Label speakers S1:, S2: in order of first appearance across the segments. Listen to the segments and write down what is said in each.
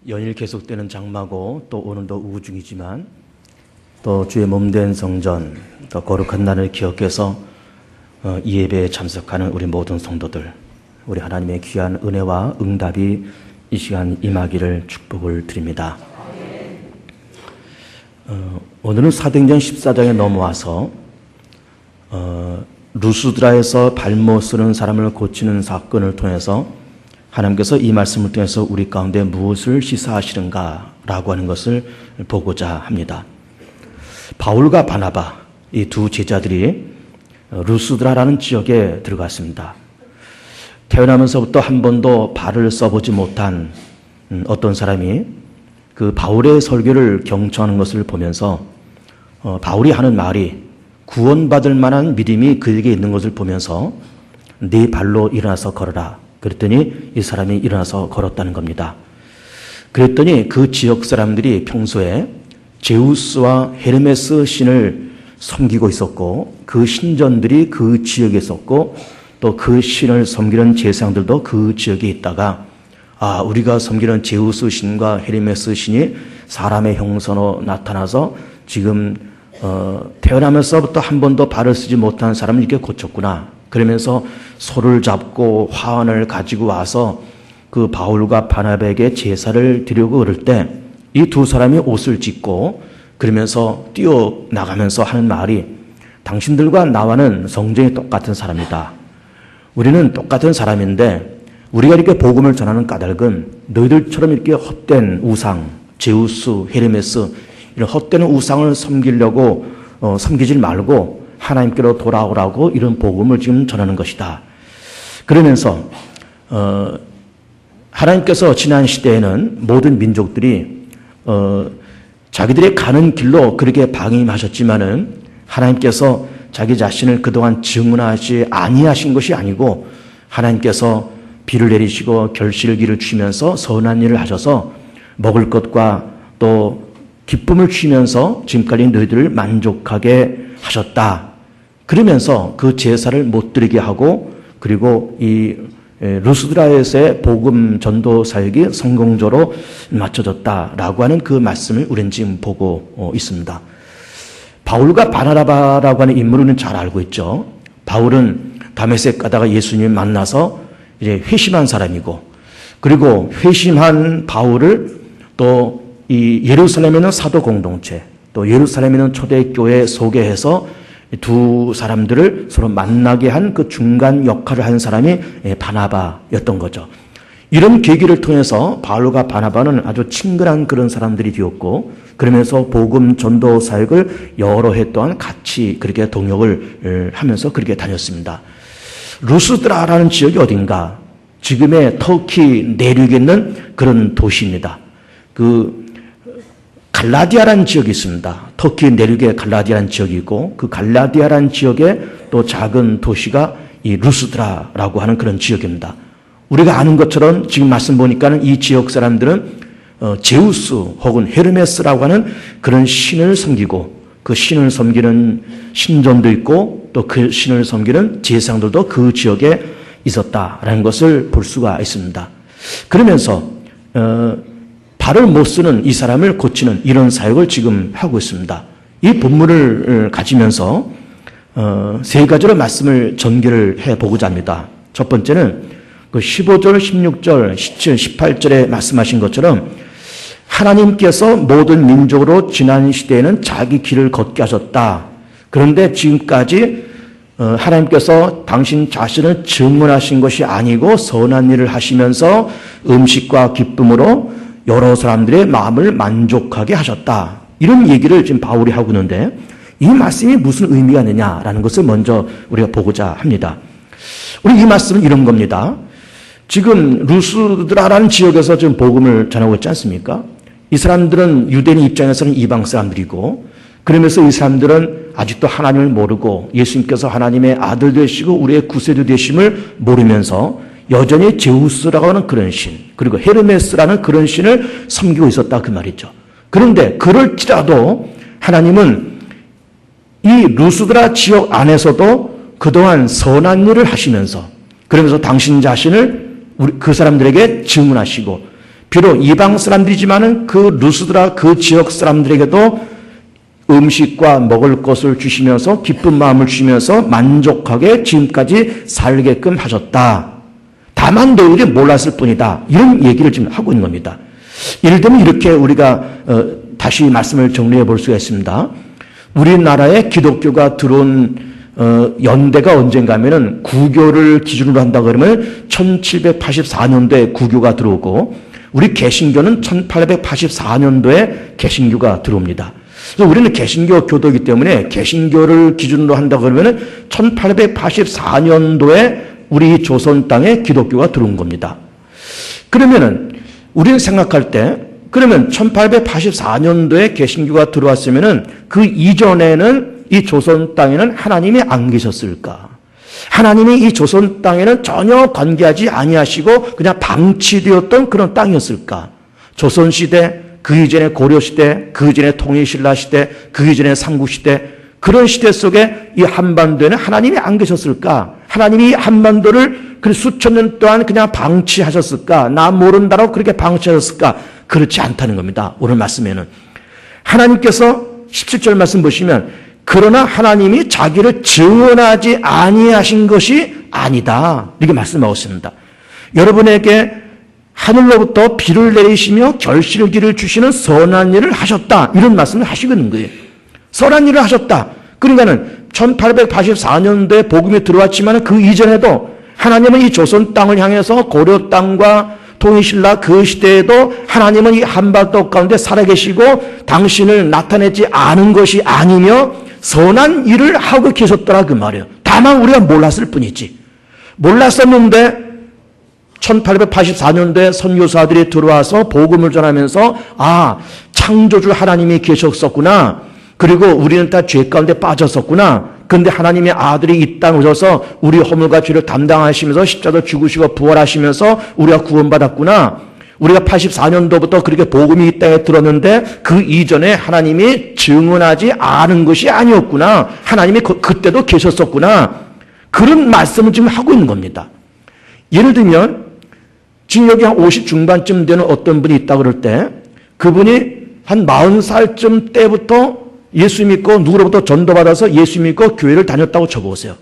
S1: 연일 계속되는 장마고 또 오늘도 우중이지만 또 주의 몸된 성전 또 거룩한 날을 기억해서 이 예배에 참석하는 우리 모든 성도들, 우리 하나님의 귀한 은혜와 응답이 이 시간 임하기를 축복을 드립니다. 오늘은 사도행전 14장에 넘어와서 루스드라에서 발못 쓰는 사람을 고치는 사건을 통해서 하나님께서 이 말씀을 통해서 우리 가운데 무엇을 시사하시는가 라고 하는 것을 보고자 합니다. 바울과 바나바, 이 두 제자들이 루스드라라는 지역에 들어갔습니다. 태어나면서부터 한 번도 발을 써보지 못한 어떤 사람이 그 바울의 설교를 경청하는 것을 보면서 바울이 하는 말이 구원받을 만한 믿음이 그에게 있는 것을 보면서 네 발로 일어나서 걸어라. 그랬더니 이 사람이 일어나서 걸었다는 겁니다. 그랬더니 그 지역 사람들이 평소에 제우스와 헤르메스 신을 섬기고 있었고 그 신전들이 그 지역에 있었고 또 그 신을 섬기는 제사장들도 그 지역에 있다가 우리가 섬기는 제우스 신과 헤르메스 신이 사람의 형상으로 나타나서 지금 태어나면서부터 한 번도 발을 쓰지 못한 사람을 이렇게 고쳤구나. 그러면서 소를 잡고 화환을 가지고 와서 그 바울과 바나바에게 제사를 드리려고 그럴 때 이 두 사람이 옷을 찢고 그러면서 뛰어나가면서 하는 말이 당신들과 나와는 성정이 똑같은 사람이다. 우리는 똑같은 사람인데 우리가 이렇게 복음을 전하는 까닭은 너희들처럼 이렇게 헛된 우상, 제우스, 헤르메스 이런 헛된 우상을 섬기려고 섬기지 말고 하나님께로 돌아오라고 이런 복음을 지금 전하는 것이다. 그러면서 하나님께서 지난 시대에는 모든 민족들이 자기들이 가는 길로 그렇게 방임하셨지만은 하나님께서 자기 자신을 그동안 증언하지 아니하신 것이 아니고 하나님께서 비를 내리시고 결실기를 주시면서 선한 일을 하셔서 먹을 것과 또 기쁨을 주시면서 지금까지 너희들을 만족하게 하셨다. 그러면서 그 제사를 못 드리게 하고 그리고 이 루스드라에서의 복음 전도 사역이 성공적으로 맞춰졌다라고 하는 그 말씀을 우리는 지금 보고 있습니다. 바울과 바나바라고 하는 인물은 잘 알고 있죠. 바울은 다메섹 가다가 예수님을 만나서 이제 회심한 사람이고 그리고 회심한 바울을 또 이 예루살렘에 있는 사도 공동체 또 예루살렘에 있는 초대교회에 소개해서 두 사람들을 서로 만나게 한 그 중간 역할을 한 사람이 바나바였던 거죠. 이런 계기를 통해서 바울과 바나바는 아주 친근한 그런 사람들이 되었고 그러면서 복음 전도 사역을 여러 해 동안 같이 그렇게 동역을 하면서 그렇게 다녔습니다. 루스드라라는 지역이 어딘가? 지금의 터키 내륙에 있는 그런 도시입니다. 그 갈라디아라는 지역이 있습니다. 터키 내륙에 갈라디아라는 지역이 있고 그 갈라디아라는 지역에 또 작은 도시가 이 루스드라라고 하는 그런 지역입니다. 우리가 아는 것처럼 지금 말씀 보니까는 이 지역 사람들은 제우스 혹은 헤르메스라고 하는 그런 신을 섬기고 그 신을 섬기는 신전도 있고 또 그 신을 섬기는 제사장들도 그 지역에 있었다라는 것을 볼 수가 있습니다. 그러면서 발을 못 쓰는 이 사람을 고치는 이런 사역을 지금 하고 있습니다. 이 본문을 가지면서 세 가지로 말씀을 전개를 해보고자 합니다. 첫 번째는 그 15절, 16절, 17, 18절에 말씀하신 것처럼 하나님께서 모든 민족으로 지난 시대에는 자기 길을 걷게 하셨다. 그런데 지금까지 하나님께서 당신 자신을 증언하신 것이 아니고 선한 일을 하시면서 음식과 기쁨으로 여러 사람들의 마음을 만족하게 하셨다. 이런 얘기를 지금 바울이 하고 있는데 이 말씀이 무슨 의미가 있느냐라는 것을 먼저 우리가 보고자 합니다. 우리 이 말씀은 이런 겁니다. 지금 루스드라라는 지역에서 지금 복음을 전하고 있지 않습니까? 이 사람들은 유대인 입장에서는 이방 사람들이고 그러면서 이 사람들은 아직도 하나님을 모르고 예수님께서 하나님의 아들 되시고 우리의 구세주 되심을 모르면서 여전히 제우스라고 하는 그런 신 그리고 헤르메스라는 그런 신을 섬기고 있었다 그 말이죠. 그런데 그럴지라도 하나님은 이 루스드라 지역 안에서도 그동안 선한 일을 하시면서 그러면서 당신 자신을 그 사람들에게 증언하시고 비록 이방 사람들이지만은 그 루스드라 그 지역 사람들에게도 음식과 먹을 것을 주시면서 기쁜 마음을 주시면서 만족하게 지금까지 살게끔 하셨다. 다만 너희들이 몰랐을 뿐이다. 이런 얘기를 지금 하고 있는 겁니다. 예를 들면 이렇게 우리가 다시 말씀을 정리해 볼 수가 있습니다. 우리나라에 기독교가 들어온 연대가 언젠가 하면은 구교를 기준으로 한다 그러면 1784년도에 구교가 들어오고 우리 개신교는 1884년도에 개신교가 들어옵니다. 그래서 우리는 개신교 교도이기 때문에 개신교를 기준으로 한다 그러면 1884년도에 우리 조선 땅에 기독교가 들어온 겁니다. 그러면은 우리는 생각할 때 그러면 1884년도에 개신교가 들어왔으면은 그 이전에는 이 조선 땅에는 하나님이 안 계셨을까? 하나님이 이 조선 땅에는 전혀 관계하지 아니하시고 그냥 방치되었던 그런 땅이었을까? 조선시대, 그 이전에 고려시대, 그 이전에 통일신라시대, 그 이전에 삼국시대 그런 시대 속에 이 한반도에는 하나님이 안 계셨을까? 하나님이 한반도를 그 수천 년 동안 그냥 방치하셨을까? 나 모른다라고 그렇게 방치하셨을까? 그렇지 않다는 겁니다. 오늘 말씀에는. 하나님께서 17절 말씀 보시면 그러나 하나님이 자기를 증언하지 아니하신 것이 아니다. 이렇게 말씀하고 있습니다. 여러분에게 하늘로부터 비를 내리시며 결실기를 주시는 선한 일을 하셨다. 이런 말씀을 하시고 있는 거예요. 선한 일을 하셨다. 그러니까는 1884년도에 복음이 들어왔지만 그 이전에도 하나님은 이 조선 땅을 향해서 고려 땅과 통일신라 그 시대에도 하나님은 이 한반도 가운데 살아계시고 당신을 나타내지 않은 것이 아니며 선한 일을 하고 계셨더라 그 말이에요. 다만 우리가 몰랐을 뿐이지. 몰랐었는데 1884년도에 선교사들이 들어와서 복음을 전하면서 창조주 하나님이 계셨었구나. 그리고 우리는 다 죄 가운데 빠졌었구나. 그런데 하나님의 아들이 이 땅에 오셔서 우리 허물과 죄를 담당하시면서 십자가로 죽으시고 부활하시면서 우리가 구원받았구나. 우리가 84년도부터 그렇게 복음이 이 땅에 들었는데 그 이전에 하나님이 증언하지 않은 것이 아니었구나. 하나님이 그때도 계셨었구나. 그런 말씀을 지금 하고 있는 겁니다. 예를 들면 지금 여기 한 50 중반쯤 되는 어떤 분이 있다 그럴 때 그분이 한 40살쯤 때부터 예수 믿고 누구로부터 전도받아서 예수 믿고 교회를 다녔다고 쳐보세요.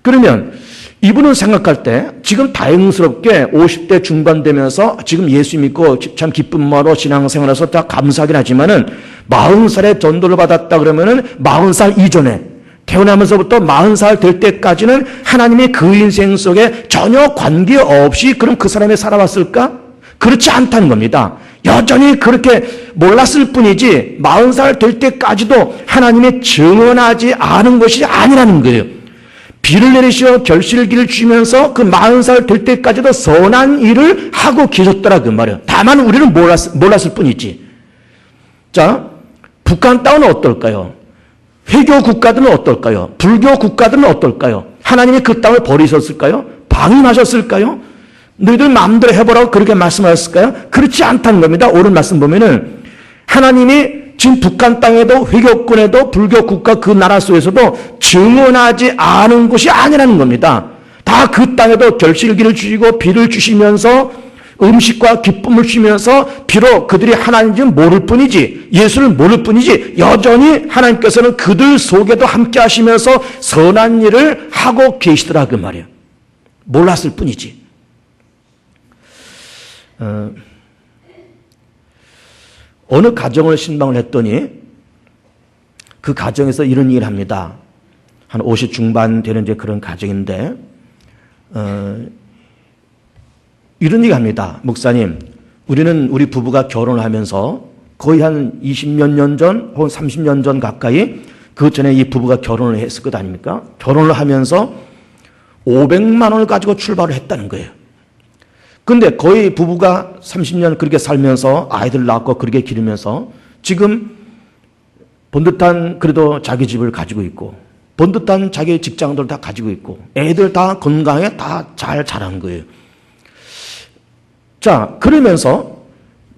S1: 그러면 이분은 생각할 때 지금 다행스럽게 50대 중반 되면서 지금 예수 믿고 참 기쁜 마음으로 신앙생활해서 다 감사하긴 하지만은 40살에 전도를 받았다 그러면은 40살 이전에 태어나면서부터 40살 될 때까지는 하나님의 그 인생 속에 전혀 관계없이 그럼 그 사람이 살아왔을까? 그렇지 않다는 겁니다. 여전히 그렇게 몰랐을 뿐이지 40살 될 때까지도 하나님의 증언하지 않은 것이 아니라는 거예요. 비를 내리시어 결실기를 주시면서 그 40살 될 때까지도 선한 일을 하고 계셨더라 그 말이에요. 다만 우리는 몰랐을 뿐이지. 자, 북한 땅은 어떨까요? 회교 국가들은 어떨까요? 불교 국가들은 어떨까요? 하나님이 그 땅을 버리셨을까요? 방임하셨을까요? 너희들 마음대로 해보라고 그렇게 말씀하셨을까요? 그렇지 않다는 겁니다. 오늘 말씀 보면은 하나님이 지금 북한 땅에도 회교권에도 불교 국가 그 나라 속에서도 증언하지 않은 것이 아니라는 겁니다. 다 그 땅에도 결실기를 주시고 비를 주시면서 음식과 기쁨을 주시면서 비록 그들이 하나님을 모를 뿐이지 예수를 모를 뿐이지 여전히 하나님께서는 그들 속에도 함께 하시면서 선한 일을 하고 계시더라 그 말이에요. 몰랐을 뿐이지. 어느 가정을 신방을 했더니 그 가정에서 이런 얘기를 합니다. 한 50 중반 되는 이제 그런 가정인데 이런 얘기 합니다. 목사님, 우리는 우리 부부가 결혼을 하면서 거의 한 20몇 년 전 혹은 30년 전 가까이 그 전에 이 부부가 결혼을 했을 것 아닙니까? 결혼을 하면서 500만 원을 가지고 출발을 했다는 거예요. 근데 거의 부부가 30년 그렇게 살면서 아이들 낳고 그렇게 기르면서 지금 번듯한 그래도 자기 집을 가지고 있고 번듯한 자기 직장들 다 가지고 있고 애들 다 건강하게 다 잘 자란 거예요. 자, 그러면서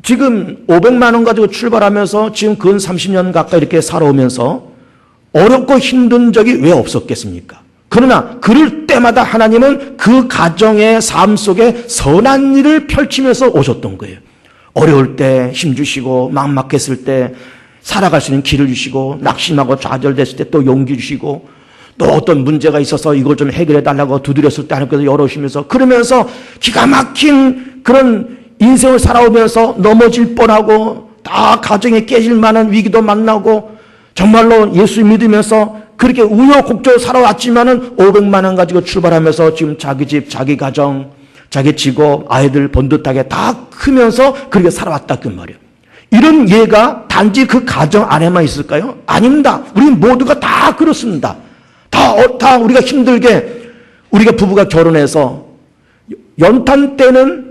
S1: 지금 500만 원 가지고 출발하면서 지금 근 30년 가까이 이렇게 살아오면서 어렵고 힘든 적이 왜 없었겠습니까? 그러나 그럴 때마다 하나님은 그 가정의 삶 속에 선한 일을 펼치면서 오셨던 거예요. 어려울 때 힘주시고 막막했을 때 살아갈 수 있는 길을 주시고 낙심하고 좌절됐을 때 또 용기 주시고 또 어떤 문제가 있어서 이걸 좀 해결해 달라고 두드렸을 때 하나님께서 열어주시면서 그러면서 기가 막힌 그런 인생을 살아오면서 넘어질 뻔하고 다 가정이 깨질 만한 위기도 만나고 정말로 예수 믿으면서 그렇게 우여곡절 살아왔지만은 500만 원 가지고 출발하면서 지금 자기 집, 자기 가정, 자기 직업, 아이들 번듯하게 다 크면서 그렇게 살아왔다 그 말이에요. 이런 예가 단지 그 가정 안에만 있을까요? 아닙니다. 우리 모두가 다 그렇습니다. 다 우리가 힘들게 우리가 부부가 결혼해서 연탄 때는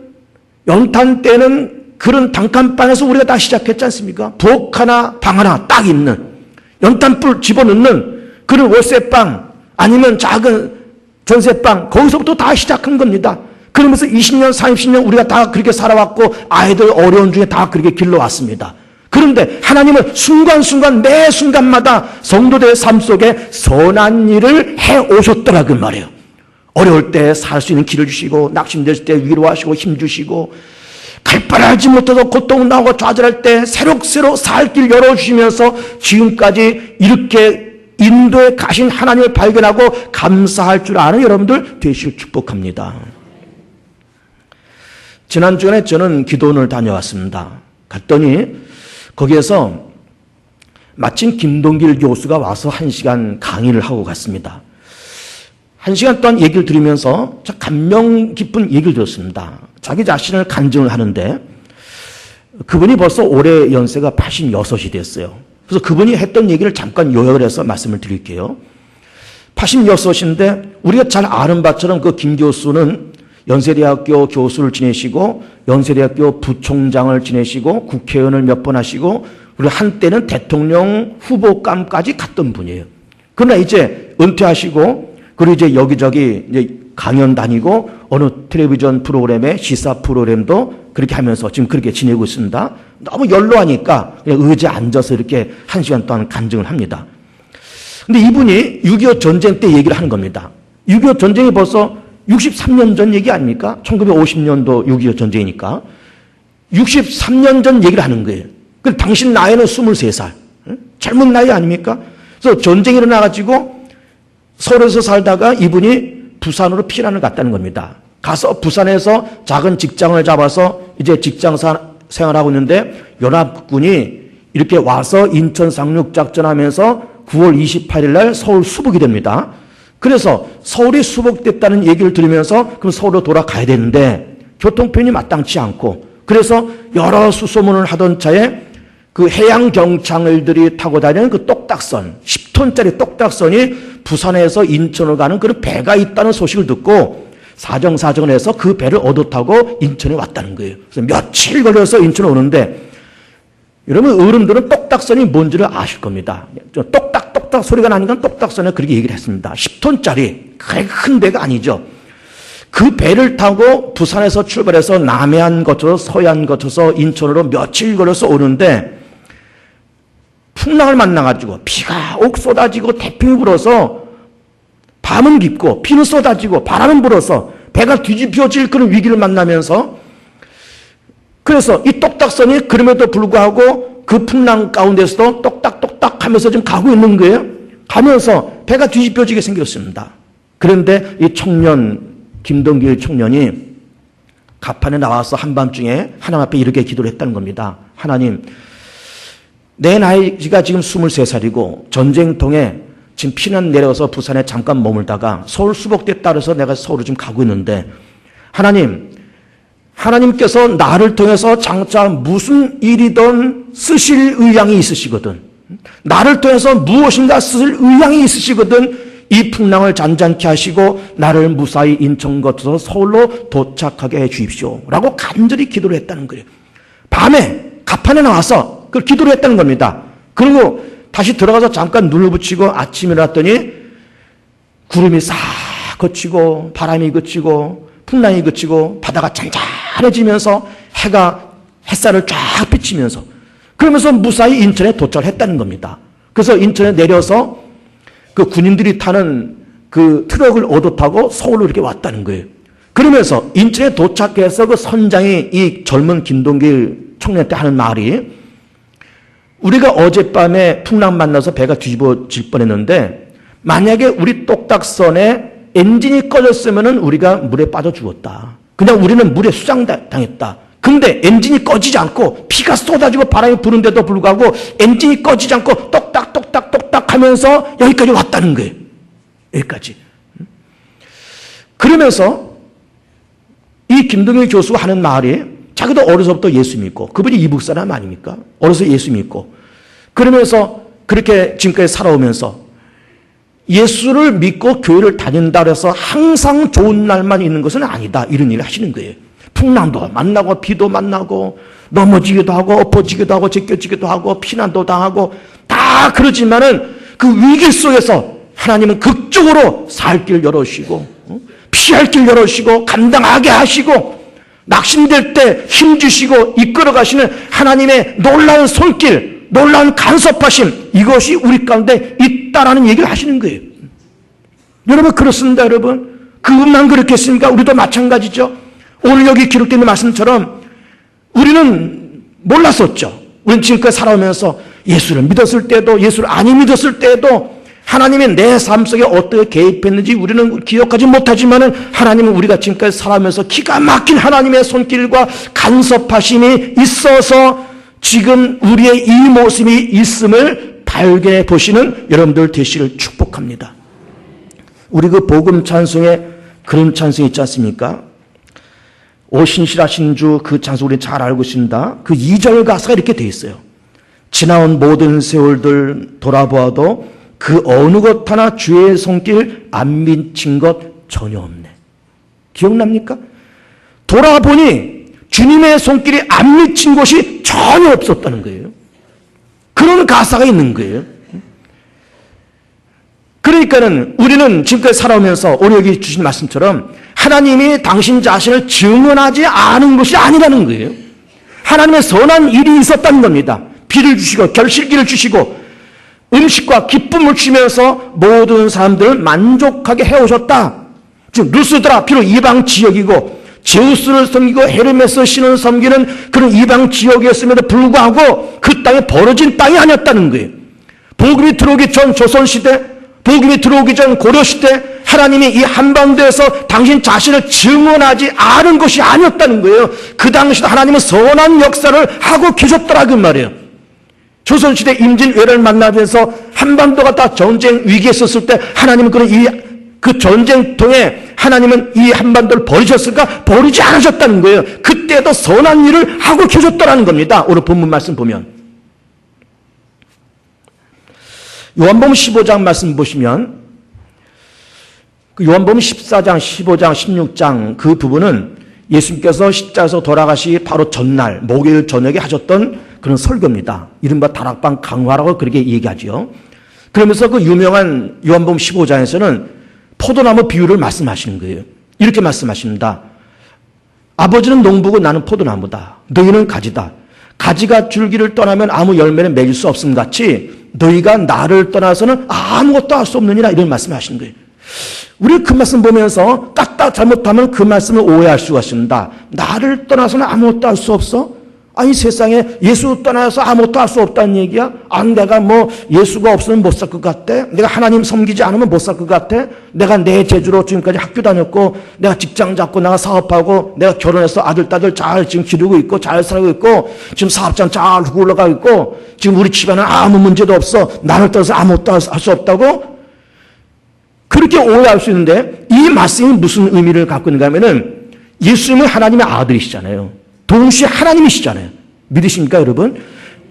S1: 그런 단칸방에서 우리가 다 시작했지 않습니까? 부엌 하나 방 하나 딱 있는 연탄불 집어넣는 그런 월세방 아니면 작은 전세방 거기서부터 다 시작한 겁니다. 그러면서 20년 30년 우리가 다 그렇게 살아왔고 아이들 어려운 중에 다 그렇게 길러왔습니다. 그런데 하나님은 순간순간 매 순간마다 성도들의 삶 속에 선한 일을 해오셨더라 그 말이에요. 어려울 때 살 수 있는 길을 주시고 낙심됐을 때 위로하시고 힘주시고 갈 바를 알지 못해서 고통 나오고 좌절할 때 새록새록 살 길 열어주시면서 지금까지 이렇게 인도에 가신 하나님을 발견하고 감사할 줄 아는 여러분들 되시길 축복합니다. 지난주에 저는 기도원을 다녀왔습니다. 갔더니 거기에서 마침 김동길 교수가 와서 1시간 강의를 하고 갔습니다. 1시간 동안 얘기를 들으면서 감명 깊은 얘기를 들었습니다. 자기 자신을 간증을 하는데 그분이 벌써 올해 연세가 86이 됐어요. 그래서 그분이 했던 얘기를 잠깐 요약을 해서 말씀을 드릴게요. 86인데 우리가 잘 아는 바처럼 그 김 교수는 연세대학교 교수를 지내시고 연세대학교 부총장을 지내시고 국회의원을 몇 번 하시고 그리고 한때는 대통령 후보감까지 갔던 분이에요. 그러나 이제 은퇴하시고 그리고 이제 여기저기 이제 강연 다니고 어느 텔레비전 프로그램에 시사 프로그램도 그렇게 하면서 지금 그렇게 지내고 있습니다. 너무 연로하니까 그냥 의자에 앉아서 이렇게 1시간 동안 간증을 합니다. 근데 이분이 6.25 전쟁 때 얘기를 하는 겁니다. 6.25 전쟁이 벌써 63년 전 얘기 아닙니까? 1950년도 6.25 전쟁이니까. 63년 전 얘기를 하는 거예요. 그 당신 나이는 23살. 젊은 나이 아닙니까? 그래서 전쟁이 일어나가지고 서울에서 살다가 이분이 부산으로 피난을 갔다는 겁니다. 가서 부산에서 작은 직장을 잡아서 이제 직장 생활하고 있는데 연합군이 이렇게 와서 인천 상륙작전 하면서 9월 28일 날 서울 수복이 됩니다. 그래서 서울이 수복됐다는 얘기를 들으면서 그럼 서울로 돌아가야 되는데 교통편이 마땅치 않고 그래서 여러 수소문을 하던 차에 그 해양경찰들이 타고 다니는 그 똑딱선 10톤짜리 똑딱선이 부산에서 인천을 가는 그런 배가 있다는 소식을 듣고 사정사정을 해서 그 배를 얻어 타고 인천에 왔다는 거예요. 그래서 며칠 걸려서 인천에 오는데 여러분 어른들은 똑딱선이 뭔지를 아실 겁니다. 똑딱똑딱 소리가 나니까 똑딱선에 그렇게 얘기를 했습니다. 10톤짜리 그렇게 큰 배가 아니죠. 그 배를 타고 부산에서 출발해서 남해안 거쳐서 서해안 거쳐서 인천으로 며칠 걸려서 오는데 풍랑을 만나가지고 비가 옥 쏟아지고 태풍이 불어서 밤은 깊고 비는 쏟아지고 바람은 불어서 배가 뒤집혀질 그런 위기를 만나면서 그래서 이 똑딱선이 그럼에도 불구하고 그 풍랑 가운데서도 똑딱똑딱 하면서 지금 가고 있는 거예요. 가면서 배가 뒤집혀지게 생겼습니다. 그런데 이 청년 김동길 청년이 가판에 나와서 한밤중에 하나님 앞에 이렇게 기도를 했다는 겁니다. 하나님, 내 나이가 지금 23살이고 전쟁통에 지금 피난 내려서 부산에 잠깐 머물다가 서울 수복됐다 그래서 내가 서울로 지금 가고 있는데 하나님께서 나를 통해서 장차 무슨 일이든 쓰실 의향이 있으시거든. 나를 통해서 무엇인가 쓰실 의향이 있으시거든. 이 풍랑을 잔잔케 하시고 나를 무사히 인천 거쳐서 서울로 도착하게 해 주십시오. 라고 간절히 기도를 했다는 거예요. 밤에 가판에 나와서 그걸 기도를 했다는 겁니다. 그리고 다시 들어가서 잠깐 눈을 붙이고 아침에 일어났더니 구름이 싹 그치고 바람이 그치고 풍랑이 그치고 바다가 잔잔해지면서 햇살을 쫙 비치면서 그러면서 무사히 인천에 도착을 했다는 겁니다. 그래서 인천에 내려서 그 군인들이 타는 그 트럭을 얻어 타고 서울로 이렇게 왔다는 거예요. 그러면서 인천에 도착해서 그 선장이 이 젊은 김동길 청년 때 하는 말이, 우리가 어젯밤에 풍랑 만나서 배가 뒤집어질 뻔했는데 만약에 우리 똑딱선에 엔진이 꺼졌으면 우리가 물에 빠져 죽었다. 그냥 우리는 물에 수장당했다. 근데 엔진이 꺼지지 않고 피가 쏟아지고 바람이 부는데도 불구하고 엔진이 꺼지지 않고 똑딱 하면서 여기까지 왔다는 거예요. 여기까지. 그러면서 이 김동일 교수가 하는 말이, 자기도 어려서부터 예수 믿고, 그분이 이북 사람 아닙니까? 어려서 예수 믿고, 그러면서 그렇게 지금까지 살아오면서 예수를 믿고 교회를 다닌다 그래서 항상 좋은 날만 있는 것은 아니다. 이런 일을 하시는 거예요. 풍랑도 만나고 비도 만나고 넘어지기도 하고 엎어지기도 하고 제껴지기도 하고 피난도 당하고 다 그러지만은 그 위기 속에서 하나님은 극적으로 살 길 열어주시고 피할 길 열어주시고 감당하게 하시고 낙심될 때 힘주시고 이끌어 가시는 하나님의 놀라운 손길, 놀라운 간섭하심, 이것이 우리 가운데 있다라는 얘기를 하시는 거예요. 여러분 그렇습니다. 여러분 그분만 그렇겠습니까? 우리도 마찬가지죠. 오늘 여기 기록된 말씀처럼 우리는 몰랐었죠. 우리는 지금까지 살아오면서 예수를 믿었을 때도 예수를 안 믿었을 때도 하나님이 내 삶 속에 어떻게 개입했는지 우리는 기억하지 못하지만은 하나님은 우리가 지금까지 살아오면서 기가 막힌 하나님의 손길과 간섭하심이 있어서 지금 우리의 이 모습이 있음을 발견해 보시는 여러분들 되시기를 축복합니다. 우리 그 복음 찬송에 그런 찬송이 있지 않습니까? 오 신실하신 주, 그 찬송 우리 잘 알고 있습니다. 그 2절 가사가 이렇게 돼 있어요. 지나온 모든 세월들 돌아보아도 그 어느 것 하나 주의 손길 안 미친 것 전혀 없네. 기억납니까? 돌아보니 주님의 손길이 안 미친 곳이 전혀 없었다는 거예요. 그런 가사가 있는 거예요. 그러니까는 우리는 지금까지 살아오면서 오늘 여기 주신 말씀처럼 하나님이 당신 자신을 증언하지 않은 것이 아니라는 거예요. 하나님의 선한 일이 있었다는 겁니다. 비를 주시고 결실기를 주시고 음식과 기쁨을 주시면서 모든 사람들을 만족하게 해오셨다. 즉 루스드라 비록 이방 지역이고 제우스를 섬기고 헤르메스 신을 섬기는 그런 이방 지역이었음에도 불구하고 그 땅에 벌어진 땅이 아니었다는 거예요. 복음이 들어오기 전 조선시대, 복음이 들어오기 전 고려시대 하나님이 이 한반도에서 당신 자신을 증언하지 않은 것이 아니었다는 거예요. 그 당시도 하나님은 선한 역사를 하고 계셨더라 그 말이에요. 조선시대 임진왜란을 만나면서 한반도가 다 전쟁 위기에 있었을 때 하나님은 그 전쟁통에 하나님은 이 한반도를 버리셨을까? 버리지 않으셨다는 거예요. 그때도 선한 일을 하고 계셨더라는 겁니다. 오늘 본문 말씀 보면. 요한복음 15장 말씀 보시면 그 요한복음 14장, 15장, 16장 그 부분은 예수님께서 십자가에서 돌아가시기 바로 전날 목요일 저녁에 하셨던 그런 설교입니다. 이른바 다락방 강화라고 그렇게 얘기하죠. 그러면서 그 유명한 요한복음 15장에서는 포도나무 비유를 말씀하시는 거예요. 이렇게 말씀하십니다. 아버지는 농부고 나는 포도나무다. 너희는 가지다. 가지가 줄기를 떠나면 아무 열매는 맺을 수 없음 같이 너희가 나를 떠나서는 아무것도 할 수 없느니라 이런 말씀을 하시는 거예요. 우리 그 말씀 보면서 까딱 잘못하면 그 말씀을 오해할 수가 있습니다. 나를 떠나서는 아무것도 할 수 없어? 아니 세상에 예수 떠나서 아무것도 할 수 없다는 얘기야? 아니 내가 뭐 예수가 없으면 못 살 것 같아? 내가 하나님 섬기지 않으면 못 살 것 같아? 내가 내 재주로 지금까지 학교 다녔고 내가 직장 잡고 내가 사업하고 내가 결혼해서 아들 딸들 잘 지금 기르고 있고 잘 살고 있고 지금 사업장 잘 굴러가고 있고 지금 우리 집안은 아무 문제도 없어. 나를 떠나서 아무것도 할 수 없다고? 그렇게 오해할 수 있는데 이 말씀이 무슨 의미를 갖고 있는가 하면은 예수님은 하나님의 아들이시잖아요. 동시에 하나님이시잖아요. 믿으십니까 여러분?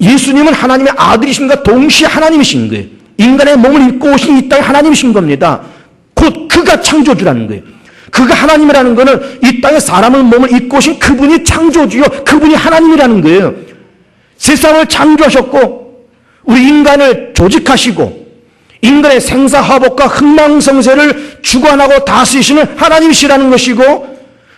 S1: 예수님은 하나님의 아들이신가 동시에 하나님이신 거예요. 인간의 몸을 입고 오신 이 땅에 하나님이신 겁니다. 곧 그가 창조주라는 거예요. 그가 하나님이라는 거는 이 땅에 사람의 몸을 입고 오신 그분이 창조주요. 그분이 하나님이라는 거예요. 세상을 창조하셨고 우리 인간을 조직하시고 인간의 생사화복과 흥망성쇠를 주관하고 다스리시는 하나님이시라는 것이고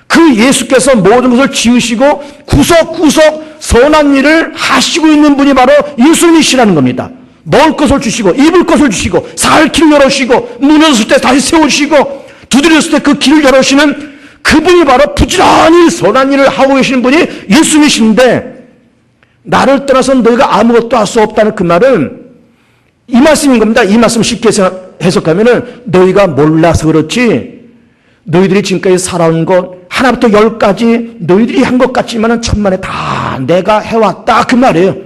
S1: 그 예수께서 모든 것을 지으시고 구석구석 선한 일을 하시고 있는 분이 바로 예수님이시라는 겁니다. 먹을 것을 주시고 입을 것을 주시고 살 길을 열어주시고 무너졌을 때 다시 세워주시고 두드렸을 때 그 길을 열어주시는 그분이 바로 부지런히 선한 일을 하고 계시는 분이 예수님이신데 나를 떠나서 너희가 아무것도 할 수 없다는 그 말은 이 말씀인 겁니다. 이 말씀 쉽게 해석하면은 너희가 몰라서 그렇지 너희들이 지금까지 살아온 것 하나부터 열까지 너희들이 한 것 같지만은 천만에 다 내가 해왔다 그 말이에요.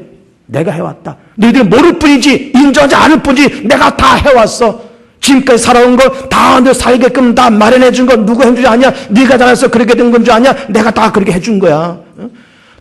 S1: 내가 해왔다. 너희들이 모를 뿐이지 인정하지 않을 뿐이지 내가 다 해왔어. 지금까지 살아온 거 다 너 살게끔 다 마련해 준 거 누구 해준 줄 아냐? 네가 잘해서 그렇게 된 건 줄 아냐? 내가 다 그렇게 해준 거야.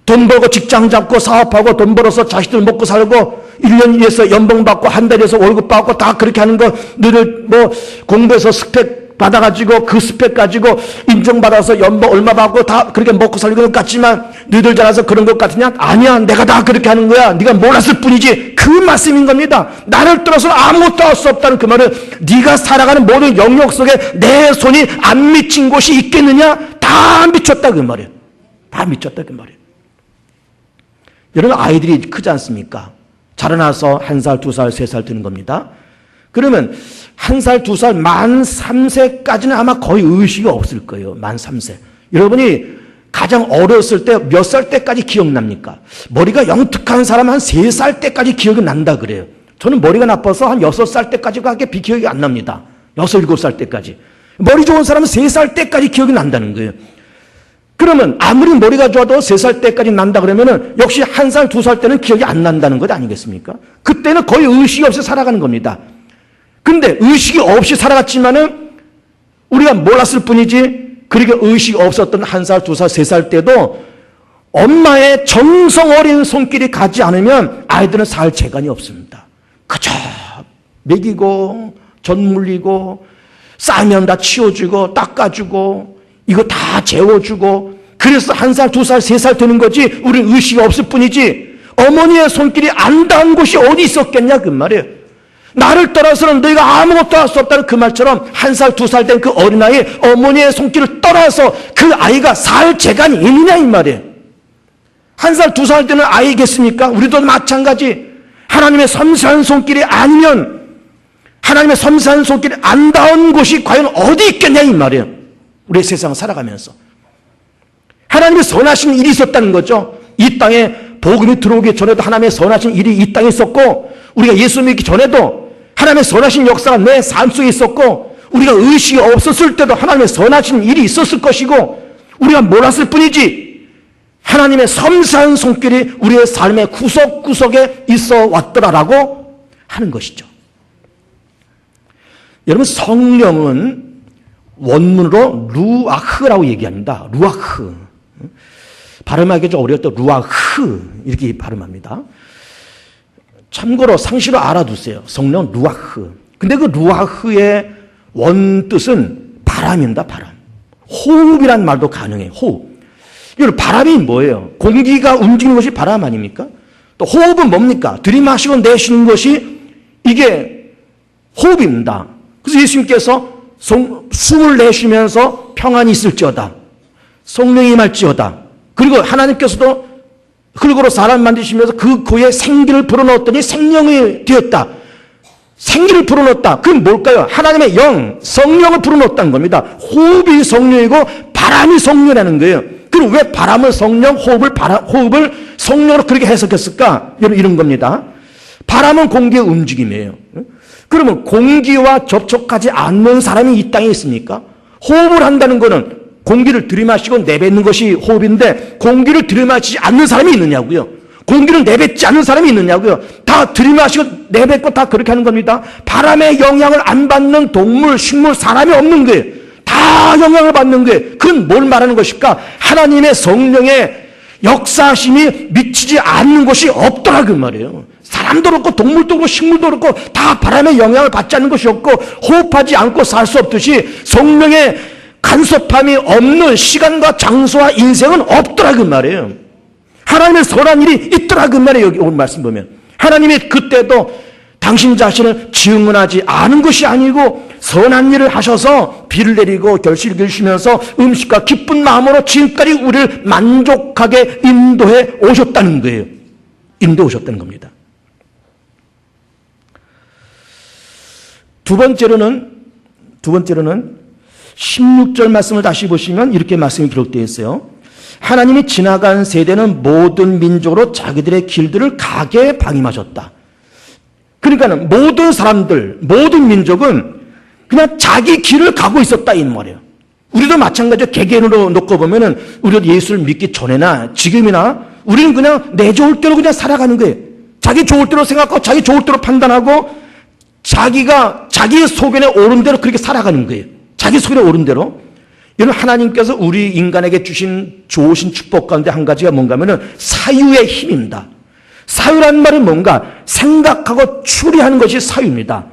S1: 돈 벌고 직장 잡고 사업하고 돈 벌어서 자식들 먹고 살고 1년 위해서 연봉 받고 한 달에서 월급 받고 다 그렇게 하는 거 너희들 뭐 공부해서 스펙 받아가지고 그 스펙 가지고 인정받아서 연봉 얼마 받고 다 그렇게 먹고 살는 것 같지만 너희들 잘해서 그런 것 같으냐? 아니야. 내가 다 그렇게 하는 거야. 네가 몰랐을 뿐이지. 그 말씀인 겁니다. 나를 떠나서 아무것도 할 수 없다는 그 말은 네가 살아가는 모든 영역 속에 내 손이 안 미친 곳이 있겠느냐? 다 미쳤다 그 말이에요. 다 미쳤다 그 말이에요. 여러분 아이들이 크지 않습니까? 자라나서 1살, 2살, 3살 되는 겁니다. 그러면 1살, 2살, 만 3세까지는 아마 거의 의식이 없을 거예요. 만 3세. 여러분이 가장 어렸을 때 몇 살 때까지 기억납니까? 머리가 영특한 사람은 한 3살 때까지 기억이 난다 그래요. 저는 머리가 나빠서 한 6살 때까지가 기억이 안 납니다. 6, 7살 때까지. 머리 좋은 사람은 3살 때까지 기억이 난다는 거예요. 그러면 아무리 머리가 좋아도 3살 때까지 난다 그러면은 역시 1살, 2살 때는 기억이 안 난다는 것 아니겠습니까? 그때는 거의 의식이 없이 살아가는 겁니다. 근데 의식이 없이 살아갔지만은 우리가 몰랐을 뿐이지 그렇게 의식이 없었던 1살, 2살, 3살 때도 엄마의 정성 어린 손길이 가지 않으면 아이들은 살 재간이 없습니다. 그저 먹이고 젖 물리고 싸면 다 치워주고 닦아주고 이거 다 재워주고 그래서 1살, 2살, 3살 되는 거지 우리는 의식이 없을 뿐이지 어머니의 손길이 안 닿은 곳이 어디 있었겠냐 그 말이에요. 나를 떠나서는 너희가 아무것도 할 수 없다는 그 말처럼 1살, 2살 된 그 어린아이 어머니의 손길을 떠나서 그 아이가 살 재간이 있느냐 이 말이에요. 1살, 2살 되는 아이겠습니까? 우리도 마찬가지. 하나님의 섬세한 손길이 아니면 하나님의 섬세한 손길이 안 닿은 곳이 과연 어디 있겠냐 이 말이에요. 우리의 세상을 살아가면서 하나님의 선하신 일이 있었다는 거죠. 이 땅에 복음이 들어오기 전에도 하나님의 선하신 일이 이 땅에 있었고 우리가 예수 믿기 전에도 하나님의 선하신 역사가 내 삶 속에 있었고 우리가 의식이 없었을 때도 하나님의 선하신 일이 있었을 것이고 우리가 몰랐을 뿐이지 하나님의 섬세한 손길이 우리의 삶의 구석구석에 있어 왔더라라고 하는 것이죠. 여러분 성령은 원문으로 루아흐라고 얘기합니다. 루아흐. 발음하기 좀 어려울 때 루아흐 이렇게 발음합니다. 참고로 상시로 알아두세요. 성령 루아흐. 근데 그 루아흐의 원뜻은 바람입니다. 바람. 호흡이란 말도 가능해요. 호흡. 여러분 바람이 뭐예요? 공기가 움직이는 것이 바람 아닙니까? 또 호흡은 뭡니까? 들이마시고 내쉬는 것이 이게 호흡입니다. 그래서 예수님께서 숨을 내쉬면서 평안이 있을지어다. 성령이 임할지어다. 그리고 하나님께서도 흙으로 사람 만드시면서 그의 생기를 불어넣었더니 생명이 되었다. 생기를 불어넣었다. 그건 뭘까요? 하나님의 영, 성령을 불어넣었다는 겁니다. 호흡이 성령이고 바람이 성령이라는 거예요. 그럼 왜 바람을 성령, 호흡을 성령으로 그렇게 해석했을까? 여러분 이런 겁니다. 바람은 공기의 움직임이에요. 그러면 공기와 접촉하지 않는 사람이 이 땅에 있습니까? 호흡을 한다는 것은 공기를 들이마시고 내뱉는 것이 호흡인데 공기를 들이마시지 않는 사람이 있느냐고요. 공기를 내뱉지 않는 사람이 있느냐고요. 다 들이마시고 내뱉고 다 그렇게 하는 겁니다. 바람의 영향을 안 받는 동물, 식물, 사람이 없는 거예요. 다 영향을 받는 거예요. 그건 뭘 말하는 것일까? 하나님의 성령의 역사심이 미치지 않는 것이 없더라 그 말이에요. 사람도 그렇고 동물도 그렇고 식물도 그렇고 다 바람의 영향을 받지 않는 것이 없고 호흡하지 않고 살 수 없듯이 성령의 간섭함이 없는 시간과 장소와 인생은 없더라 그 말이에요. 하나님의 선한 일이 있더라 그 말이에요. 여기 오늘 말씀 보면 하나님이 그때도 당신 자신을 증언하지 않은 것이 아니고 선한 일을 하셔서 비를 내리고 결실을 주시면서 음식과 기쁜 마음으로 지금까지 우리를 만족하게 인도해 오셨다는 거예요. 인도해 오셨다는 겁니다. 두 번째로는 16절 말씀을 다시 보시면 이렇게 말씀이 기록되어 있어요. 하나님이 지나간 세대는 모든 민족으로 자기들의 길들을 가게 방임하셨다. 그러니까는 모든 사람들, 모든 민족은 그냥 자기 길을 가고 있었다 이 말이에요. 우리도 마찬가지로 개개인으로 놓고 보면은 우리도 예수를 믿기 전에나 지금이나 우리는 그냥 내 좋을 대로 그냥 살아가는 거예요. 자기 좋을 대로 생각하고 자기 좋을 대로 판단하고 자기가 자기의 소견에 옳은 대로 그렇게 살아가는 거예요. 자기 소견에 옳은 대로. 여러분, 하나님께서 우리 인간에게 주신 좋으신 축복 가운데 한 가지가 뭔가 하면은 사유의 힘입니다. 사유란 말은 뭔가 생각하고 추리하는 것이 사유입니다.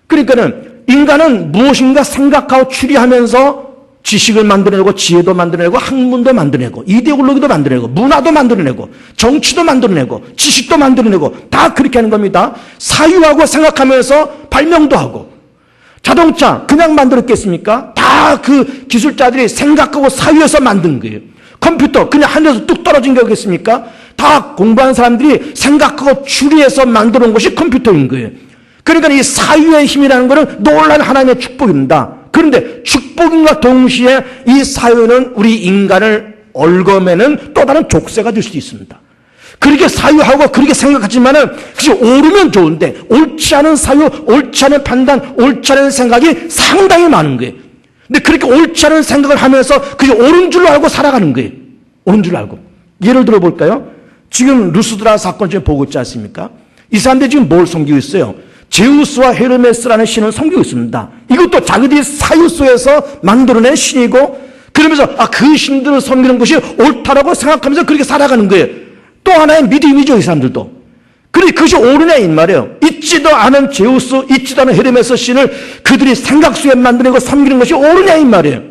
S1: 그러니까는 인간은 무엇인가 생각하고 추리하면서 지식을 만들어내고 지혜도 만들어내고 학문도 만들어내고 이데올로기도 만들어내고 문화도 만들어내고 정치도 만들어내고 지식도 만들어내고 다 그렇게 하는 겁니다. 사유하고 생각하면서 발명도 하고 자동차 그냥 만들었겠습니까? 다 그 기술자들이 생각하고 사유해서 만든 거예요. 컴퓨터 그냥 하늘에서 뚝 떨어진 거겠습니까? 다 공부한 사람들이 생각하고 추리해서 만들어 온 것이 컴퓨터인 거예요. 그러니까 이 사유의 힘이라는 것은 놀라운 하나님의 축복입니다. 그런데 축복인과 동시에 이 사유는 우리 인간을 얽어매는 또 다른 족쇄가 될 수도 있습니다. 그렇게 사유하고 그렇게 생각하지만은 그것이 옳으면 좋은데 옳지 않은 사유, 옳지 않은 판단, 옳지 않은 생각이 상당히 많은 거예요. 근데 그렇게 옳지 않은 생각을 하면서 그게 옳은 줄로 알고 살아가는 거예요. 옳은 줄로 알고. 예를 들어 볼까요? 지금 루스드라 사건 중에 보고 있지 않습니까? 이 사람들이 지금 뭘 섬기고 있어요? 제우스와 헤르메스라는 신을 섬기고 있습니다. 이것도 자기들이 사유 속에서 만들어낸 신이고 그러면서 그 신들을 섬기는 것이 옳다라고 생각하면서 그렇게 살아가는 거예요. 또 하나의 믿음이죠, 이 사람들도. 그런데 그것이 옳으냐 이 말이에요. 있지도 않은 제우스, 있지도 않은 헤르메스 신을 그들이 생각 속에 만들어내고 섬기는 것이 옳으냐 이 말이에요.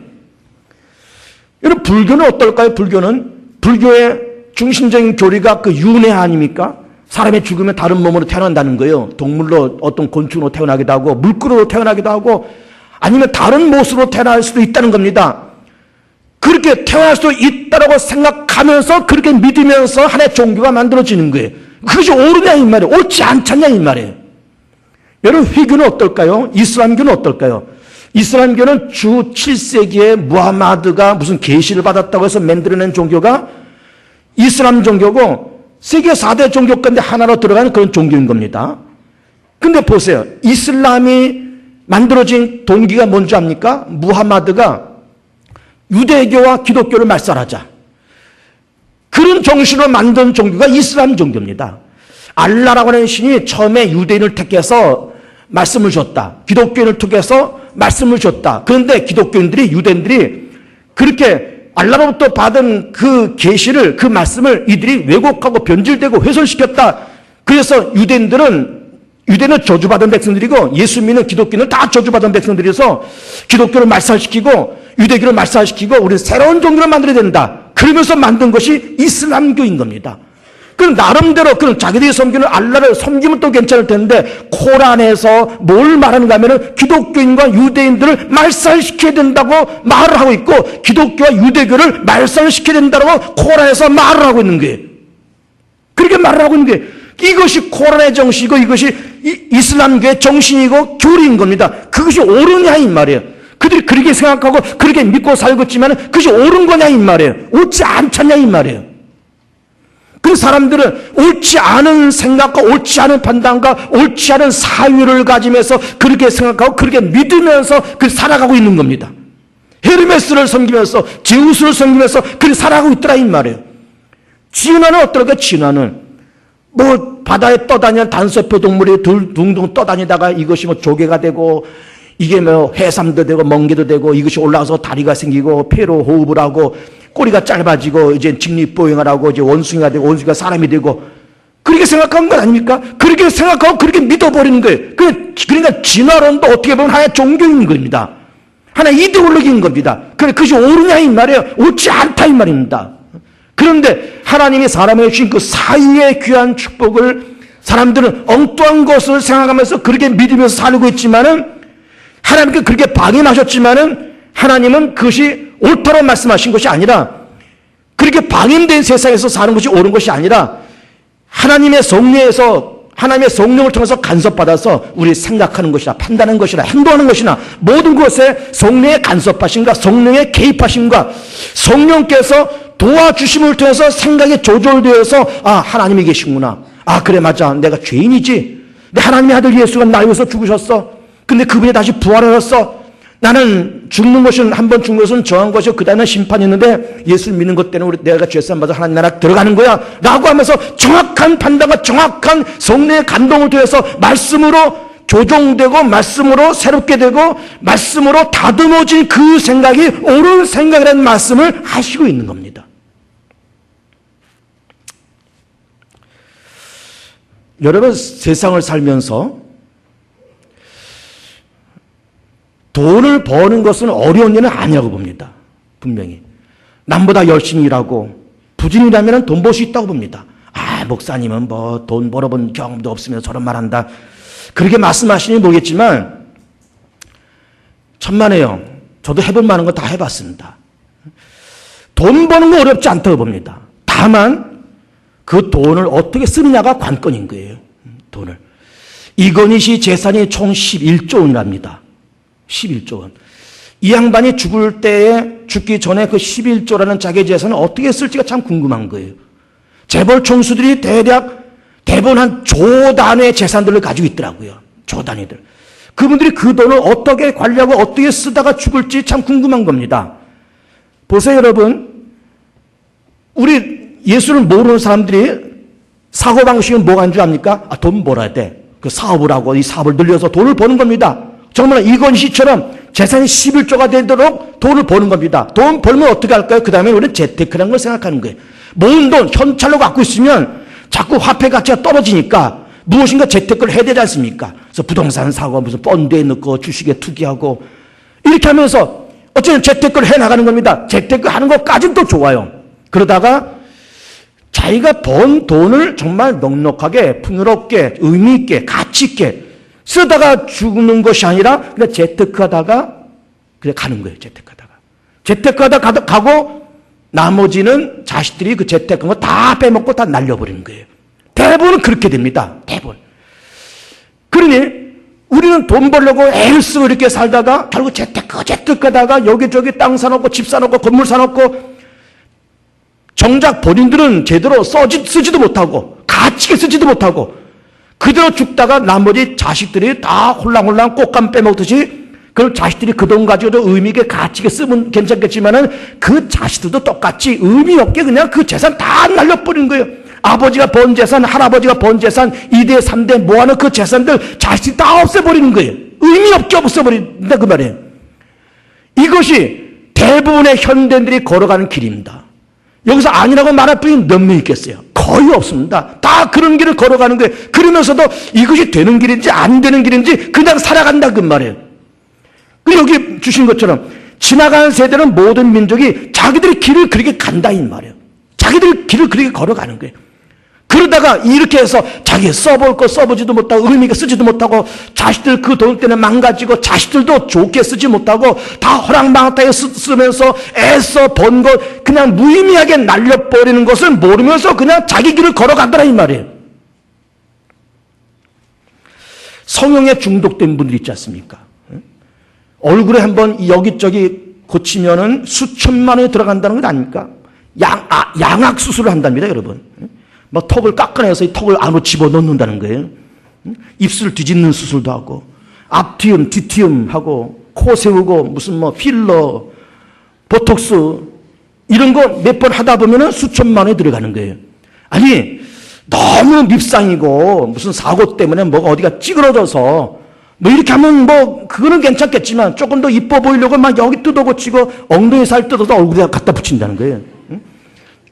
S1: 여러분, 불교는 어떨까요? 불교의 중심적인 교리가 그 윤회 아닙니까? 사람이 죽으면 다른 몸으로 태어난다는 거예요. 동물로 어떤 곤충으로 태어나기도 하고 물고기로 태어나기도 하고 아니면 다른 모습으로 태어날 수도 있다는 겁니다. 그렇게 태어날 수도 있다고 생각하면서 그렇게 믿으면서 하나의 종교가 만들어지는 거예요. 그것이 옳으냐 이 말이에요. 옳지 않잖냐 이 말이에요. 여러분, 회교는 어떨까요? 이슬람교는 어떨까요? 이슬람교는 주 7세기에 무하마드가 무슨 계시를 받았다고 해서 만들어낸 종교가 이슬람 종교고 세계 4대 종교 가운데 하나로 들어가는 그런 종교인 겁니다. 근데 보세요. 이슬람이 만들어진 동기가 뭔지 압니까? 무하마드가 유대교와 기독교를 말살하자. 그런 정신으로 만든 종교가 이슬람 종교입니다. 알라라고 하는 신이 처음에 유대인을 택해서 말씀을 줬다. 기독교인을 통해서 말씀을 줬다. 그런데 기독교인들이, 유대인들이 그렇게 알라로부터 받은 그 계시를, 그 말씀을 이들이 왜곡하고 변질되고 훼손시켰다. 그래서 유대인은 저주받은 백성들이고 예수 믿는 기독교는 다 저주받은 백성들이어서 기독교를 말살시키고 유대교를 말살시키고 우리는 새로운 종교를 만들어야 된다. 그러면서 만든 것이 이슬람교인 겁니다. 그럼 나름대로 그런 자기들이 섬기는 알라를 섬기면 또 괜찮을 텐데 코란에서 뭘 말하는가 하면은 기독교인과 유대인들을 말살시켜야 된다고 말을 하고 있고 기독교와 유대교를 말살시켜야 된다고 코란에서 말을 하고 있는 거예요. 그렇게 말을 하고 있는 게 이것이 코란의 정신이고 이것이 이슬람교의 정신이고 교리인 겁니다. 그것이 옳으냐 이 말이에요. 그들이 그렇게 생각하고 그렇게 믿고 살고 있지만 그것이 옳은 거냐 이 말이에요. 옳지 않잖냐 이 말이에요. 그 사람들은 옳지 않은 생각과 옳지 않은 판단과 옳지 않은 사유를 가지면서 그렇게 생각하고 그렇게 믿으면서 그 살아가고 있는 겁니다. 헤르메스를 섬기면서 제우스를 섬기면서 그렇게 살아가고 있더라 이 말이에요. 진화는 어떨까? 진화는 바다에 떠다니는 단서표 동물이 둥둥 떠다니다가 이것이 조개가 되고 이게 해삼도 되고 멍게도 되고 이것이 올라와서 다리가 생기고 폐로 호흡을 하고 꼬리가 짧아지고 이제 직립보행을 하고 이제 원숭이가 되고 원숭이가 사람이 되고 그렇게 생각한 건 아닙니까? 그렇게 생각하고 그렇게 믿어버리는 거예요. 그러니까 진화론도 어떻게 보면 하나의 종교인 겁니다. 하나의 이데올로기인 겁니다. 그것이 옳으냐 이 말이에요. 옳지 않다 이 말입니다. 그런데 하나님이 사람에게 주신 그 사유의 귀한 축복을 사람들은 엉뚱한 것을 생각하면서 그렇게 믿으면서 살고 있지만은 하나님께 그렇게 방임하셨지만은 하나님은 그것이 옳다고 말씀하신 것이 아니라 그렇게 방임된 세상에서 사는 것이 옳은 것이 아니라 하나님의 성령을 통해서 간섭받아서 우리 생각하는 것이나 판단하는 것이나 행동하는 것이나 모든 것에 성령의 간섭하심과 성령의 개입하심과 성령께서 도와주심을 통해서 생각이 조절되어서 하나님이 계시구나. 그래 맞아. 내가 죄인이지. 근데 하나님의 아들 예수가 나를 위해서 죽으셨어. 근데 그분이 다시 부활하셨어. 나는 죽는 것은 한 번 죽는 것은 정한 것이고 그 다음에 심판이 있는데 예수를 믿는 것 때문에 내가 죄사함 받아 하나님 나라 들어가는 거야 라고 하면서 정확한 판단과 정확한 성령의 감동을 통해서 말씀으로 조종되고 말씀으로 새롭게 되고 말씀으로 다듬어진 그 생각이 옳은 생각이라는 말씀을 하시고 있는 겁니다. 여러분 세상을 살면서 돈을 버는 것은 어려운 일은 아니라고 봅니다. 분명히. 남보다 열심히 일하고 부진이라면 돈 벌 수 있다고 봅니다. 목사님은 뭐 돈 벌어본 경험도 없으면서 저런 말한다. 그렇게 말씀하시니 모르겠지만 천만에요. 저도 해볼 만한 거 다 해봤습니다. 돈 버는 거 어렵지 않다고 봅니다. 다만 그 돈을 어떻게 쓰느냐가 관건인 거예요. 돈을. 이건희 재산이 총 11조 원이랍니다. 11조 원. 이 양반이 죽기 전에 그 11조라는 자기 재산을 어떻게 쓸지가 참 궁금한 거예요. 재벌 총수들이 대부분 한 조 단위의 재산들을 가지고 있더라고요. 조 단위들. 그분들이 그 돈을 어떻게 관리하고 어떻게 쓰다가 죽을지 참 궁금한 겁니다. 보세요, 여러분. 우리 예수를 모르는 사람들이 사고방식은 뭐가 인 줄 압니까? 돈 벌어야 돼. 그 사업을 하고 이 사업을 늘려서 돈을 버는 겁니다. 정말 이건희 씨처럼 재산이 11조가 되도록 돈을 버는 겁니다. 돈 벌면 어떻게 할까요? 그 다음에 우리는 재테크라는 걸 생각하는 거예요. 모은 돈 현찰로 갖고 있으면 자꾸 화폐 가치가 떨어지니까 무엇인가 재테크를 해야 되지 않습니까? 그래서 부동산 사고 무슨 펀드에 넣고 주식에 투기하고 이렇게 하면서 어쨌든 재테크를 해나가는 겁니다. 재테크 하는 것까지는 또 좋아요. 그러다가 자기가 번 돈을 정말 넉넉하게 풍요롭게 의미 있게 가치 있게 쓰다가 죽는 것이 아니라 그냥 재테크하다가 그냥 가는 거예요. 재테크하다가 가고 나머지는 자식들이 그 재테크한 거 다 빼먹고 다 날려버리는 거예요. 대부분은 그렇게 됩니다. 대부분. 그러니 우리는 돈 벌려고 애를 쓰고 이렇게 살다가 결국 재테크하다가 여기저기 땅 사놓고 집 사놓고 건물 사놓고 정작 본인들은 제대로 쓰지도 못하고 가치게 쓰지도 못하고 그대로 죽다가 나머지 자식들이 다 홀랑홀랑 꽃감 빼먹듯이 그 자식들이 그 돈 가지고도 의미 있게 가치 있게 쓰면 괜찮겠지만은 그 자식들도 똑같이 의미 없게 그냥 그 재산 다 날려버리는 거예요. 아버지가 번 재산, 할아버지가 번 재산, 2대, 3대 모아놓은 그 재산들 자식이 다 없애버리는 거예요. 의미 없게 없애버린다 그 말이에요. 이것이 대부분의 현대인들이 걸어가는 길입니다. 여기서 아니라고 말할 분이 몇 명 있겠어요? 거의 없습니다. 다 그런 길을 걸어가는 거예요. 그러면서도 이것이 되는 길인지 안 되는 길인지 그냥 살아간다 그 말이에요. 그리고 여기 주신 것처럼 지나가는 세대는 모든 민족이 자기들의 길을 그렇게 간다 이 말이에요. 자기들 길을 그렇게 걸어가는 거예요. 그러다가 이렇게 해서 자기 써볼 거 써보지도 못하고 의미 있게 쓰지도 못하고 자식들 그 돈 때문에 망가지고 자식들도 좋게 쓰지 못하고 다 호랑방탕하게 쓰면서 애써 번 것 그냥 무의미하게 날려버리는 것을 모르면서 그냥 자기 길을 걸어가더라 이 말이에요. 성형에 중독된 분들 있지 않습니까? 얼굴에 한번 여기저기 고치면은 수천만 원이 들어간다는 것 아닙니까? 양악 수술을 한답니다, 여러분. 뭐 턱을 깎아내서 이 턱을 안으로 집어넣는다는 거예요. 입술 뒤집는 수술도 하고, 앞티움, 뒤티움 하고, 코 세우고, 무슨 뭐 필러, 보톡스, 이런 거 몇 번 하다 보면은 수천만 원이 들어가는 거예요. 아니, 너무 밉상이고, 무슨 사고 때문에 뭐가 어디가 찌그러져서, 뭐 이렇게 하면 뭐 그거는 괜찮겠지만 조금 더 이뻐 보이려고 막 여기 뜯어고치고 엉덩이 살 뜯어서 얼굴에 갖다 붙인다는 거예요.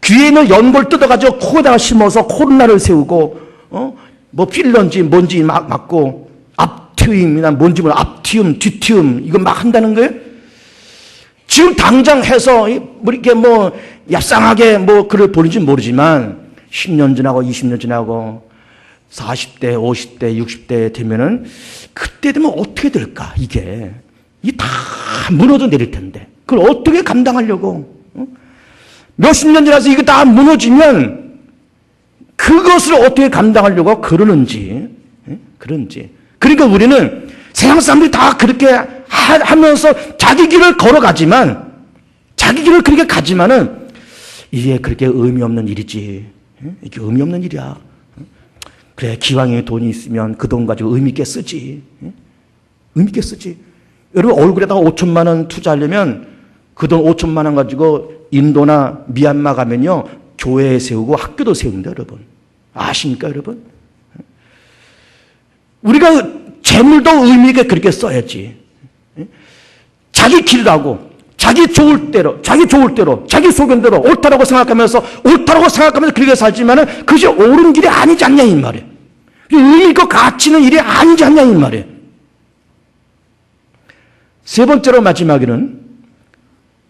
S1: 귀에 있는 연골 뜯어가지고 코에다가 심어서 코로나를 세우고 뭐 필런지 뭔지 막 맞고 앞트임이나 뭔지 몰라 앞티움 뒤티움 이거 막 한다는 거예요. 지금 당장 해서 뭐 이렇게 뭐 얍상하게 뭐 글을 보는지 모르지만 10년 지나고 20년 지나고 40대, 50대, 60대 되면은 그때 되면 어떻게 될까 이게 다 무너져 내릴 텐데 그걸 어떻게 감당하려고 몇십 년 지나서 이거 다 무너지면 그것을 어떻게 감당하려고 그러는지 그러니까 우리는 세상 사람들이 다 그렇게 하면서 자기 길을 걸어가지만 자기 길을 그렇게 가지만은 이게 그렇게 의미 없는 일이지. 이게 의미 없는 일이야. 그래, 기왕에 돈이 있으면 그 돈 가지고 의미 있게 쓰지. 의미 있게 쓰지. 여러분, 얼굴에다가 5천만 원 투자하려면 그 돈 5천만 원 가지고 인도나 미얀마 가면요, 교회 세우고 학교도 세운다, 여러분. 아십니까, 여러분? 우리가 재물도 의미 있게 그렇게 써야지. 자기 길라고, 자기 좋을 대로, 자기 소견대로 옳다라고 생각하면서 그렇게 살지만은 그것이 옳은 길이 아니지 않냐, 이 말이에요. 의미 있고 가치 있는 일이 아니지 않냐, 이 말이에요. 세 번째로 마지막에는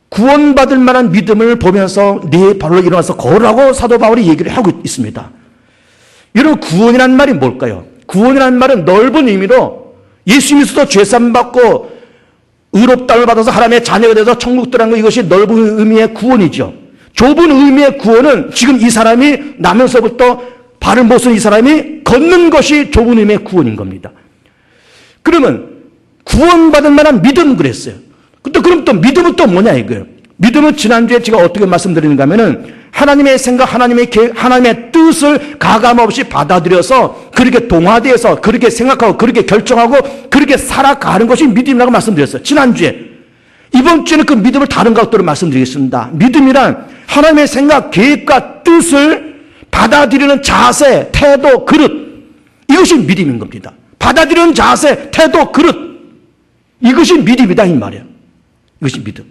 S1: 구원받을 만한 믿음을 보면서 네 발로 일어나서 걸으라고 사도 바울이 얘기를 하고 있습니다. 여러분, 구원이라는 말이 뭘까요? 구원이라는 말은 넓은 의미로 예수 믿어서 죄산 받고 의롭다함을 받아서 하나님의 자녀가 돼서 천국 들어간 거, 이것이 넓은 의미의 구원이죠. 좁은 의미의 구원은 지금 이 사람이 나면서부터 발을 못 쓴 이 사람이 걷는 것이 좁은 의미의 구원인 겁니다. 그러면 구원받을 만한 믿음 그랬어요. 그럼 또 믿음은 또 뭐냐 이거예요. 믿음은 지난주에 제가 어떻게 말씀드리는가 하면은 하나님의 생각, 하나님의 계획, 하나님의 뜻을 가감없이 받아들여서 그렇게 동화되어서 그렇게 생각하고 그렇게 결정하고 그렇게 살아가는 것이 믿음이라고 말씀드렸어요. 지난주에. 이번 주에는 그 믿음을 다른 각도로 말씀드리겠습니다. 믿음이란 하나님의 생각, 계획과 뜻을 받아들이는 자세, 태도, 그릇. 이것이 믿음인 겁니다. 받아들이는 자세, 태도, 그릇. 이것이 믿음이다 이 말이에요. 이것이 믿음.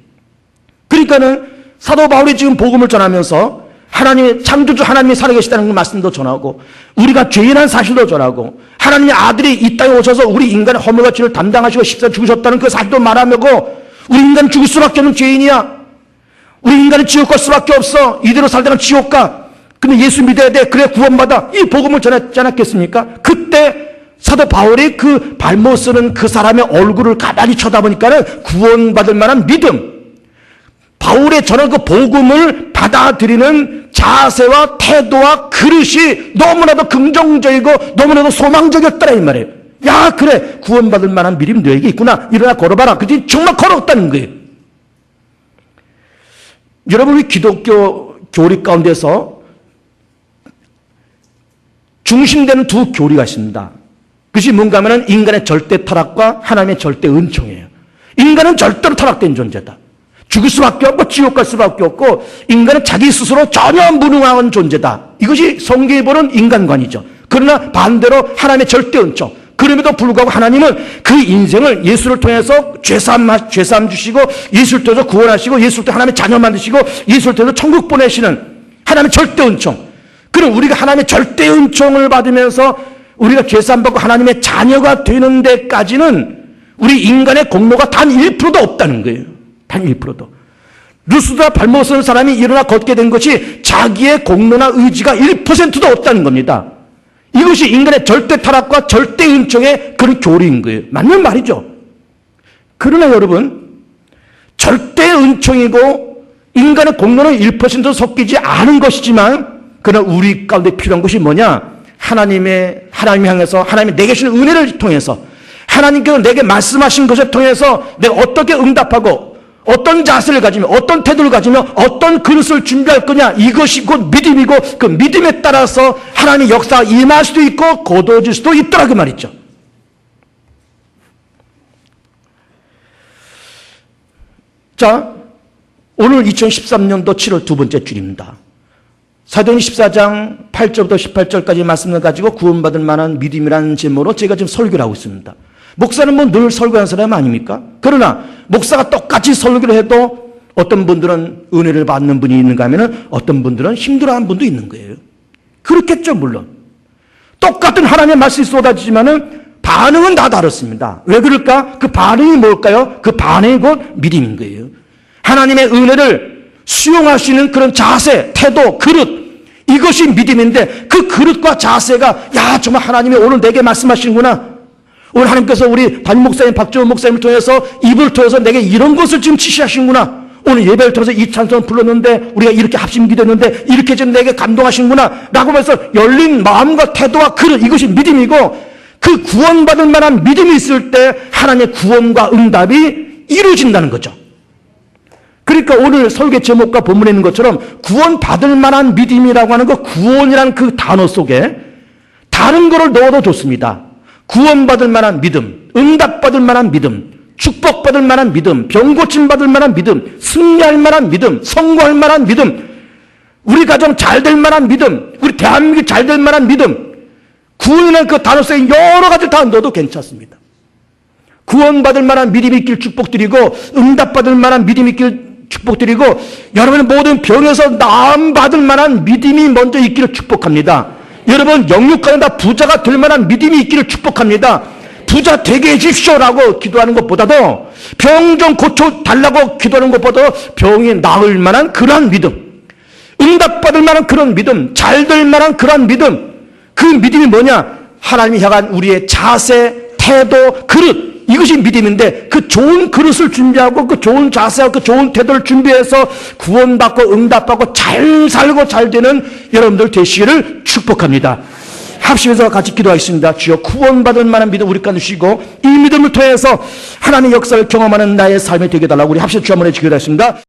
S1: 그러니까는 사도 바울이 지금 복음을 전하면서 하나님의 창조주 하나님이 살아계시다는 그 말씀도 전하고 우리가 죄인한 사실도 전하고 하나님의 아들이 이 땅에 오셔서 우리 인간의 허물과 죄를 담당하시고 십자가에 죽으셨다는 그 사실도 말하고 우리 인간은 죽을 수밖에 없는 죄인이야. 우리 인간은 지옥 갈 수밖에 없어. 이대로 살다가 지옥 가. 근데 예수 믿어야 돼. 그래 구원받아. 이 복음을 전했지 않았겠습니까? 그때 사도 바울이 그 발못 쓰는 그 사람의 얼굴을 가만히 쳐다보니까는 구원받을 만한 믿음, 바울의 전한 그 복음을 받아들이는 자세와 태도와 그릇이 너무나도 긍정적이고 너무나도 소망적이었더라 이 말이에요. 야, 그래, 구원받을 만한 믿음이 너에게 있구나. 일어나 걸어봐라. 그랬더니 정말 걸었다는 거예요. 여러분, 우리 기독교 교리 가운데서 중심되는 두 교리가 있습니다. 그것이 뭔가 하면 인간의 절대 타락과 하나님의 절대 은총이에요. 인간은 절대로 타락된 존재다. 죽을 수밖에 없고 지옥 갈 수밖에 없고 인간은 자기 스스로 전혀 무능한 존재다. 이것이 성경이 보는 인간관이죠. 그러나 반대로 하나님의 절대 은총. 그럼에도 불구하고 하나님은 그 인생을 예수를 통해서 죄사함 주시고 예수를 통해서 구원하시고 예수를 통해서 하나님의 자녀 만드시고 예수를 통해서 천국 보내시는 하나님의 절대 은총. 그럼 우리가 하나님의 절대 은총을 받으면서 우리가 죄사함 받고 하나님의 자녀가 되는 데까지는 우리 인간의 공로가 단 1%도 없다는 거예요. 단 1%도. 루스드라 발못 쓰는 사람이 일어나 걷게 된 것이 자기의 공로나 의지가 1%도 없다는 겁니다. 이것이 인간의 절대 타락과 절대 은총의 그런 교리인 거예요. 맞는 말이죠. 그러나 여러분, 절대 은총이고 인간의 공로는 1%도 섞이지 않은 것이지만 그러나 우리 가운데 필요한 것이 뭐냐? 하나님 향해서 하나님이 내게 주신 은혜를 통해서 하나님께서 내게 말씀하신 것을 통해서 내가 어떻게 응답하고 어떤 자세를 가지며 어떤 태도를 가지며 어떤 그릇을 준비할 거냐, 이것이 곧 믿음이고 그 믿음에 따라서 하나님의 역사가 임할 수도 있고 거두어질 수도 있더라 그 말이죠. 자, 오늘 2013년도 7월 두 번째 주일입니다. 사도행전 14장 8절부터 18절까지 말씀을 가지고 구원받을 만한 믿음이라는 제목으로 제가 지금 설교를 하고 있습니다. 목사는 뭐 늘 설교하는 사람 아닙니까? 그러나 목사가 똑같이 설교를 해도 어떤 분들은 은혜를 받는 분이 있는가 하면 어떤 분들은 힘들어하는 분도 있는 거예요. 그렇겠죠, 물론. 똑같은 하나님의 말씀이 쏟아지지만은 반응은 다 다릅니다. 왜 그럴까? 그 반응이 뭘까요? 그 반응이 곧 믿음인 거예요. 하나님의 은혜를 수용할 수 있는 그런 자세, 태도, 그릇, 이것이 믿음인데 그 그릇과 자세가 야, 정말 하나님이 오늘 내게 말씀하시는구나. 오늘 하나님께서 우리 담임 목사님, 박정훈 목사님을 통해서 입을 통해서 내게 이런 것을 지금 지시하시는구나. 오늘 예배를 통해서 이 찬송 불렀는데 우리가 이렇게 합심 기도했는데 이렇게 좀 내게 감동하시는구나 라고 해서 열린 마음과 태도와 그릇, 이것이 믿음이고 그 구원받을 만한 믿음이 있을 때 하나님의 구원과 응답이 이루어진다는 거죠. 그러니까 오늘 설교 제목과 본문에 있는 것처럼 구원받을 만한 믿음이라고 하는 그 구원이라는 그 단어 속에 다른 거를 넣어도 좋습니다. 구원받을 만한 믿음, 응답받을 만한 믿음, 축복받을 만한 믿음, 병 고침받을 만한 믿음, 승리할 만한 믿음, 성공할 만한 믿음, 우리 가정 잘 될 만한 믿음, 우리 대한민국이 잘 될 만한 믿음, 구원이라는 그 단어 속에 여러 가지 다 넣어도 괜찮습니다. 구원받을 만한 믿음이 있길 축복드리고 응답받을 만한 믿음이 있길 축복드리고 여러분의 모든 병에서 나음받을 만한 믿음이 먼저 있기를 축복합니다. 여러분 영육하는다 부자가 될 만한 믿음이 있기를 축복합니다. 부자 되게 해주십시오라고 기도하는 것보다도 병 좀 고쳐달라고 기도하는 것보다 병이 나을 만한 그러한 믿음, 응답받을 만한 그런 믿음, 잘 될 만한 그러한 믿음, 그 믿음이 뭐냐? 하나님이 향한 우리의 자세, 태도, 그릇, 이것이 믿음인데 그 좋은 그릇을 준비하고 그 좋은 자세와 그 좋은 태도를 준비해서 구원받고 응답받고 잘 살고 잘 되는 여러분들 되시기를 축복합니다. 합심해서 같이 기도하겠습니다. 주여 구원받을 만한 믿음 우리 가운데 주시고 이 믿음을 통해서 하나님의 역사를 경험하는 나의 삶이 되게 해달라고 우리 합심 주여 한번 해주시기 바랍니다.